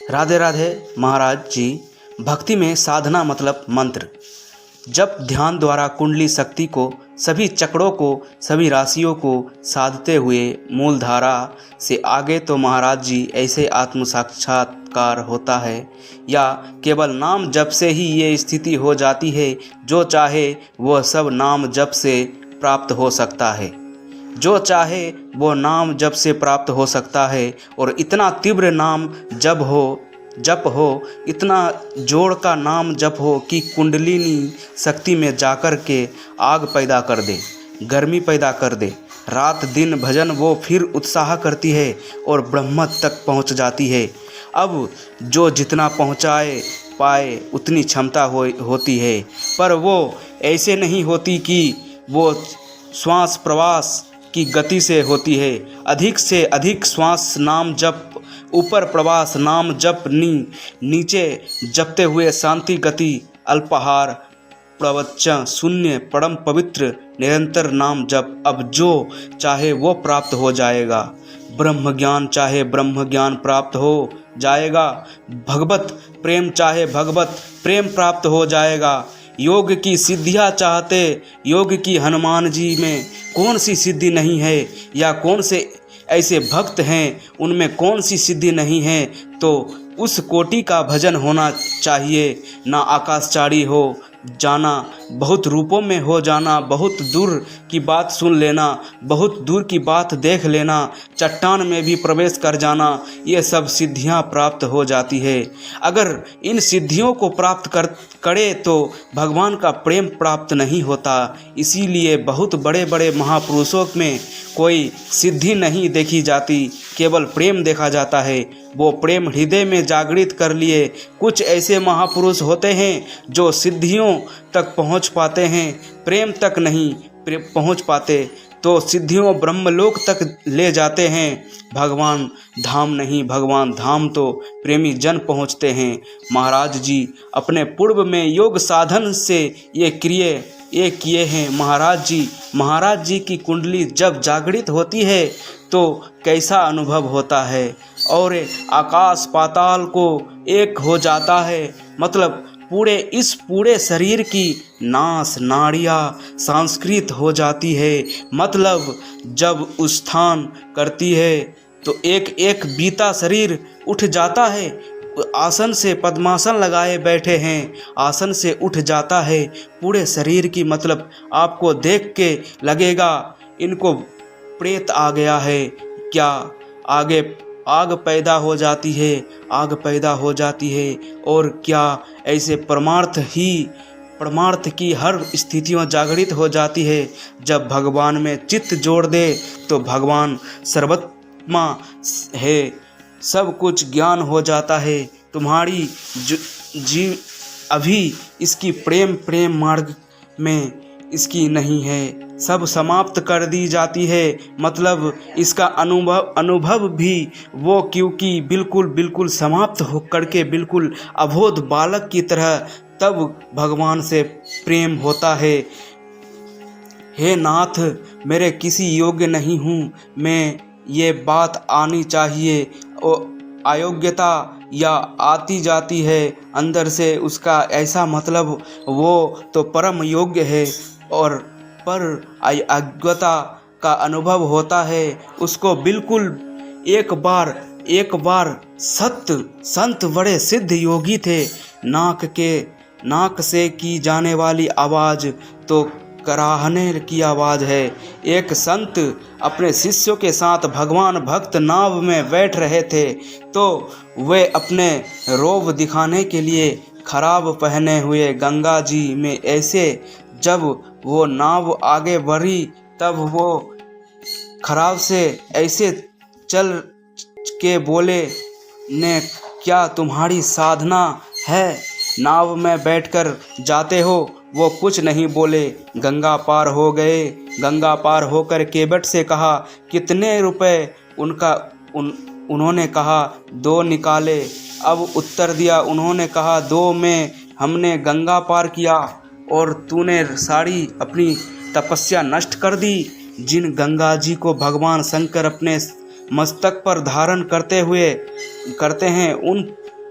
राधे राधे महाराज जी। भक्ति में साधना मतलब मंत्र। जब ध्यान द्वारा कुंडली शक्ति को, सभी चक्रों को, सभी राशियों को साधते हुए मूल धारा से आगे तो महाराज जी ऐसे आत्म साक्षात्कार होता है, या केवल नाम जप से ही ये स्थिति हो जाती है। जो चाहे वह सब नाम जप से प्राप्त हो सकता है, जो चाहे वो नाम जप से प्राप्त हो सकता है। और इतना तीव्र नाम जप हो, इतना जोड़ का नाम जप हो कि कुंडलिनी शक्ति में जाकर के आग पैदा कर दे, गर्मी पैदा कर दे। रात दिन भजन वो फिर उत्साह करती है और ब्रह्म तक पहुंच जाती है। अब जो जितना पहुंचाए पाए उतनी क्षमता होती है, पर वो ऐसे नहीं होती कि वो श्वास प्रवास की गति से होती है। अधिक से अधिक श्वास नाम जप, ऊपर प्रवास नाम जप, नीचे जपते हुए शांति गति, अल्पाहार, प्रवचन, शून्य, परम पवित्र, निरंतर नाम जप। अब जो चाहे वो प्राप्त हो जाएगा। ब्रह्म ज्ञान चाहे ब्रह्म ज्ञान प्राप्त हो जाएगा। भगवत प्रेम चाहे भगवत प्रेम प्राप्त हो जाएगा। योग की सिद्धियाँ चाहते, योग की हनुमान जी में कौन सी सिद्धि नहीं है, या कौन से ऐसे भक्त हैं उनमें कौन सी सिद्धि नहीं है। तो उस कोटि का भजन होना चाहिए। ना आकाशचारी हो जाना, बहुत रूपों में हो जाना, बहुत दूर की बात सुन लेना, बहुत दूर की बात देख लेना, चट्टान में भी प्रवेश कर जाना, ये सब सिद्धियां प्राप्त हो जाती है। अगर इन सिद्धियों को प्राप्त करे तो भगवान का प्रेम प्राप्त नहीं होता। इसीलिए बहुत बड़े बड़े महापुरुषों में कोई सिद्धि नहीं देखी जाती, केवल प्रेम देखा जाता है। वो प्रेम हृदय में जागृत कर लिए। कुछ ऐसे महापुरुष होते हैं जो सिद्धियों तक पहुंच पाते हैं, प्रेम तक नहीं पहुंच पाते, तो सिद्धियों ब्रह्मलोक तक ले जाते हैं। भगवान धाम नहीं, भगवान धाम तो प्रेमी जन पहुंचते हैं। महाराज जी अपने पूर्व में योग साधन से ये किए हैं। महाराज जी की कुंडली जब जागृत होती है तो कैसा अनुभव होता है, और आकाश पाताल को एक हो जाता है। मतलब पूरे शरीर की नास नाड़ियाँ संस्कृत हो जाती है। मतलब जब उत्थान करती है तो एक एक बीता शरीर उठ जाता है। आसन से, पद्मासन लगाए बैठे हैं, आसन से उठ जाता है पूरे शरीर की। मतलब आपको देख के लगेगा इनको प्रेत आ गया है क्या। आगे आग पैदा हो जाती है, आग पैदा हो जाती है। और क्या ऐसे परमार्थ की हर स्थितियाँ जागृत हो जाती है। जब भगवान में चित्त जोड़ दे तो भगवान सर्वात्मा है, सब कुछ ज्ञान हो जाता है। तुम्हारी जीव अभी इसकी प्रेम मार्ग में इसकी नहीं है, सब समाप्त कर दी जाती है। मतलब इसका अनुभव भी वो क्योंकि बिल्कुल समाप्त हो करके बिल्कुल अबोध बालक की तरह तब भगवान से प्रेम होता है। हे नाथ, मेरे किसी योग्य नहीं हूँ मैं, ये बात आनी चाहिए। अयोग्यता या आती जाती है अंदर से, उसका ऐसा मतलब वो तो परम योग्य है, और पर अज्ञता का अनुभव होता है उसको बिल्कुल। एक बार संत बड़े सिद्ध योगी थे। नाक से की जाने वाली आवाज़ तो कराहने की आवाज़ है। एक संत अपने शिष्यों के साथ भगवान भक्त नाव में बैठ रहे थे, तो वे अपने रोब दिखाने के लिए खराब पहने हुए गंगा जी में ऐसे जब वो नाव आगे बढ़ी तब वो खराब से ऐसे चल के बोले, ने क्या तुम्हारी साधना है, नाव में बैठकर जाते हो। वो कुछ नहीं बोले, गंगा पार हो गए। गंगा पार होकर केवट से कहा कितने रुपए, उन्होंने कहा 2 निकाले। अब उत्तर दिया, उन्होंने कहा 2 में हमने गंगा पार किया और तूने सारी अपनी तपस्या नष्ट कर दी। जिन गंगा जी को भगवान शंकर अपने मस्तक पर धारण करते हैं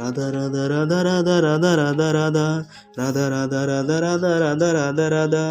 राधा राधा राधा राधा राधा राधा राधा राधा राधा राधा राधा राधा राधा राधा।